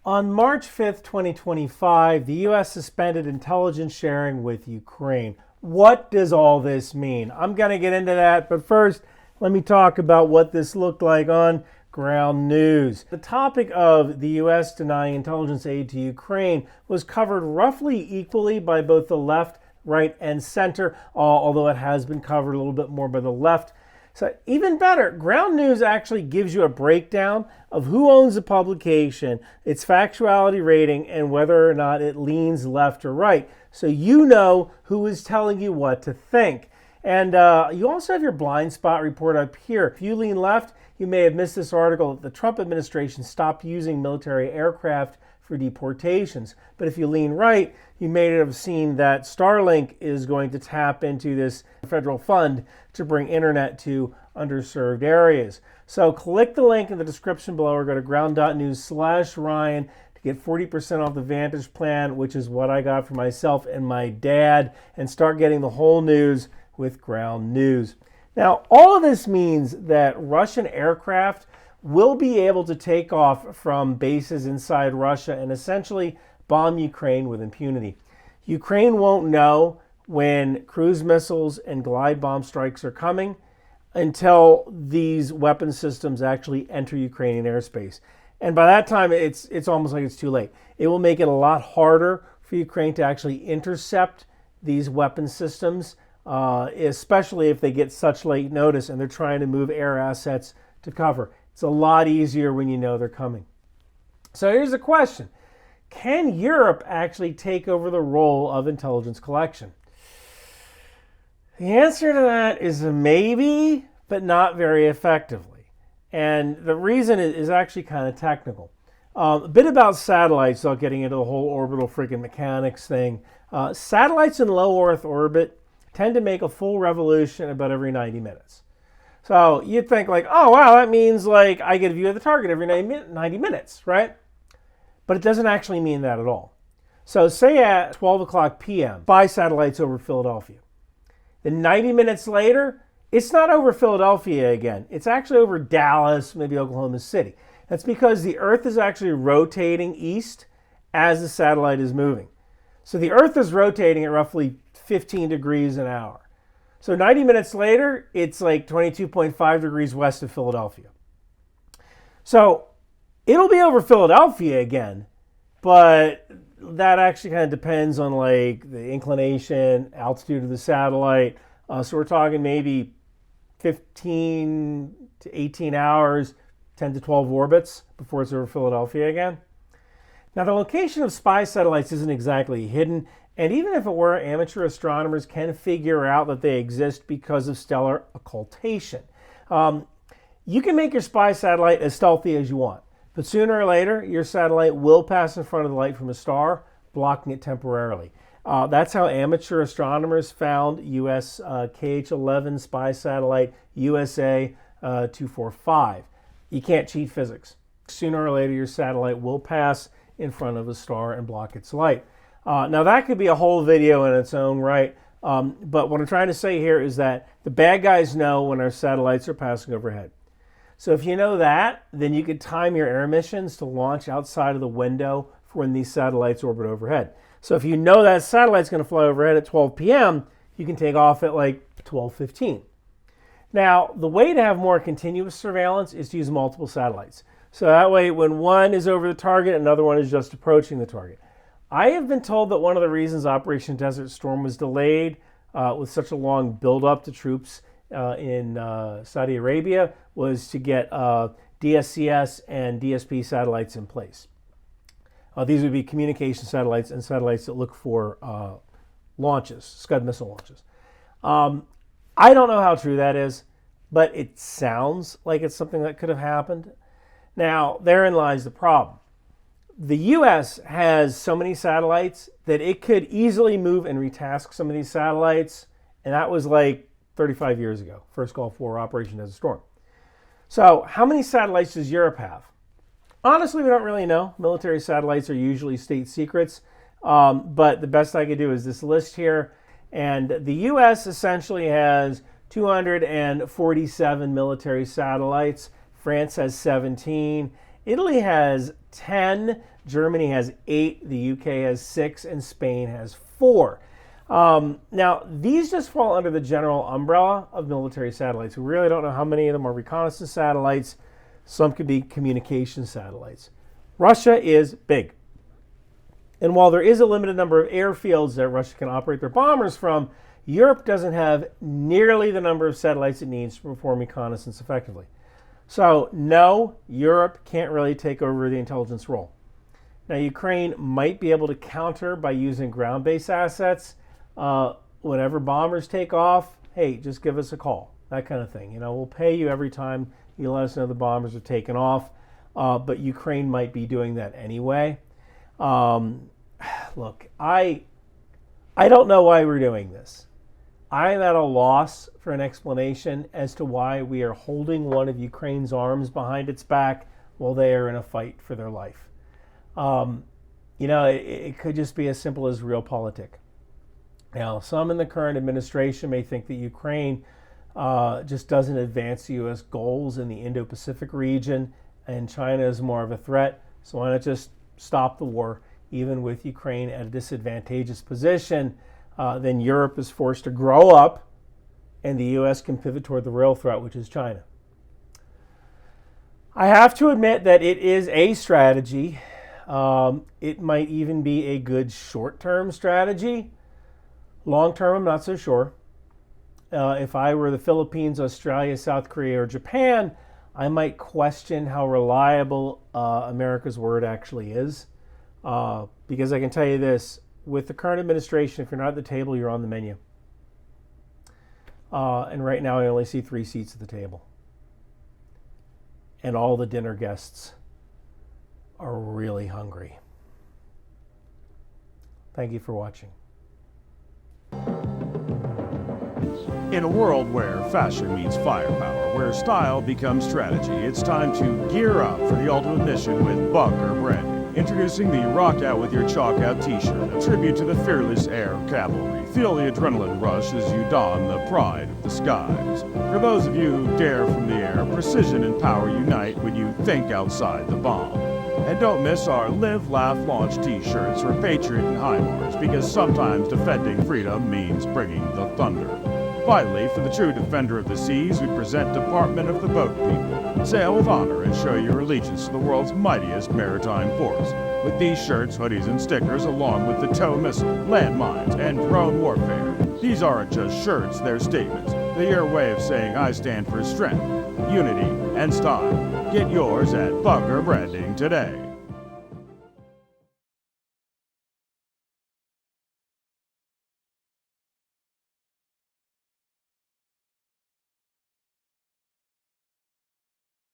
On March 5th, 2025, the U.S. suspended intelligence sharing with Ukraine. What does all this mean? I'm going to get into that, but first, let me talk about what this looked like on ground news. The topic of the U.S. denying intelligence aid to Ukraine was covered roughly equally by both the left, right, and center, although it has been covered a little bit more by the left. So even better, ground news actually gives you a breakdown of who owns the publication, its factuality rating, and whether or not it leans left or right. So you know who is telling you what to think. And you also have your blind spot report up here. If you lean left, you may have missed this article that the Trump administration stopped using military aircraft for deportations. But if you lean right, you may have seen that Starlink is going to tap into this federal fund to bring internet to underserved areas. So click the link in the description below or go to ground.news/Ryan to get 40% off the Vantage plan, which is what I got for myself and my dad, and start getting the whole news with ground news. Now, all of this means that Russian aircraft will be able to take off from bases inside Russia and essentially bomb Ukraine with impunity. Ukraine won't know when cruise missiles and glide bomb strikes are coming until these weapon systems actually enter Ukrainian airspace. And by that time, it's almost like it's too late. It will make it a lot harder for Ukraine to actually intercept these weapon systems, especially if they get such late notice and they're trying to move air assets to cover. It's a lot easier when you know they're coming. So here's a question. Can Europe actually take over the role of intelligence collection? The answer to that is a maybe, but not very effectively. And the reason is actually kind of technical. A bit about satellites, without getting into the whole orbital freaking mechanics thing. Satellites in low Earth orbit tend to make a full revolution about every 90 minutes. So you'd think like, oh, wow, that means like I get a view of the target every 90 minutes, right? But it doesn't actually mean that at all. So say at 12 o'clock p.m., 5 satellites over Philadelphia. Then 90 minutes later, it's not over Philadelphia again. It's actually over Dallas, maybe Oklahoma City. That's because the Earth is actually rotating east as the satellite is moving. So the Earth is rotating at roughly 15 degrees an hour. So 90 minutes later, it's like 22.5 degrees west of Philadelphia. So it'll be over Philadelphia again, but that actually kind of depends on like the inclination, altitude of the satellite. So we're talking maybe 15 to 18 hours, 10 to 12 orbits before it's over Philadelphia again. Now the location of spy satellites isn't exactly hidden. And even if it were, amateur astronomers can figure out that they exist because of stellar occultation. You can make your spy satellite as stealthy as you want, but sooner or later, your satellite will pass in front of the light from a star, blocking it temporarily. That's how amateur astronomers found US KH-11 spy satellite USA 245. You can't cheat physics. Sooner or later, your satellite will pass in front of a star and block its light. Now that could be a whole video in its own right, but what I'm trying to say here is that the bad guys know when our satellites are passing overhead. So if you know that, then you could time your air missions to launch outside of the window for when these satellites orbit overhead. So if you know that satellite's going to fly overhead at 12 p.m., you can take off at like 12:15. Now, the way to have more continuous surveillance is to use multiple satellites. So that way, when one is over the target, another one is just approaching the target. I have been told that one of the reasons Operation Desert Storm was delayed with such a long build-up to troops in Saudi Arabia was to get DSCS and DSP satellites in place. These would be communication satellites and satellites that look for launches, Scud missile launches. I don't know how true that is, but it sounds like it's something that could have happened. Now, therein lies the problem. The U.S. has so many satellites that it could easily move and retask some of these satellites, and that was like 35 years ago, first Gulf War, Operation Desert Storm. So how many satellites does Europe have? Honestly, we don't really know. Military satellites are usually state secrets, but the best I could do is this list here, and the U.S. essentially has 247 military satellites. France has 17. Italy has 10, Germany has 8, the UK has 6, and Spain has 4. Now, these just fall under the general umbrella of military satellites. We really don't know how many of them are reconnaissance satellites. Some could be communication satellites. Russia is big. And while there is a limited number of airfields that Russia can operate their bombers from, Europe doesn't have nearly the number of satellites it needs to perform reconnaissance effectively. So, no, Europe can't really take over the intelligence role. Now, Ukraine might be able to counter by using ground-based assets. Whenever bombers take off, hey, just give us a call, that kind of thing. We'll pay you every time you let us know the bombers are taken off. But Ukraine might be doing that anyway. Look, I don't know why we're doing this. I'm at a loss for an explanation as to why we are holding one of Ukraine's arms behind its back while they are in a fight for their life. It could just be as simple as realpolitik. Now, some in the current administration may think that Ukraine just doesn't advance U.S. goals in the Indo-Pacific region, and China is more of a threat. So why not just stop the war, even with Ukraine at a disadvantageous position? Then Europe is forced to grow up, and the U.S. can pivot toward the real threat, which is China. I have to admit that it is a strategy. It might even be a good short-term strategy. Long-term, I'm not so sure. If I were the Philippines, Australia, South Korea, or Japan, I might question how reliable America's word actually is. Because I can tell you this, with the current administration, if you're not at the table, you're on the menu. And right now I only see 3 seats at the table. And all the dinner guests are really hungry. Thank you for watching. In a world where fashion meets firepower, where style becomes strategy, it's time to gear up for the ultimate mission with Bunker Branding. Introducing the Rock Out With Your Chalk Out t-shirt, a tribute to the fearless air cavalry. Feel the adrenaline rush as you don the pride of the skies. For those of you who dare from the air, precision and power unite when you think outside the bomb. And don't miss our Live, Laugh, Launch t-shirts for Patriot and HIMARS, because sometimes defending freedom means bringing the thunder. Finally, for the true defender of the seas, we present Department of the Boat People. Sail with honor and show your allegiance to the world's mightiest maritime force. With these shirts, hoodies, and stickers, along with the tow missile, landmines, and drone warfare. These aren't just shirts, they're statements. They're your way of saying I stand for strength, unity, and style. Get yours at Bunker Branding today.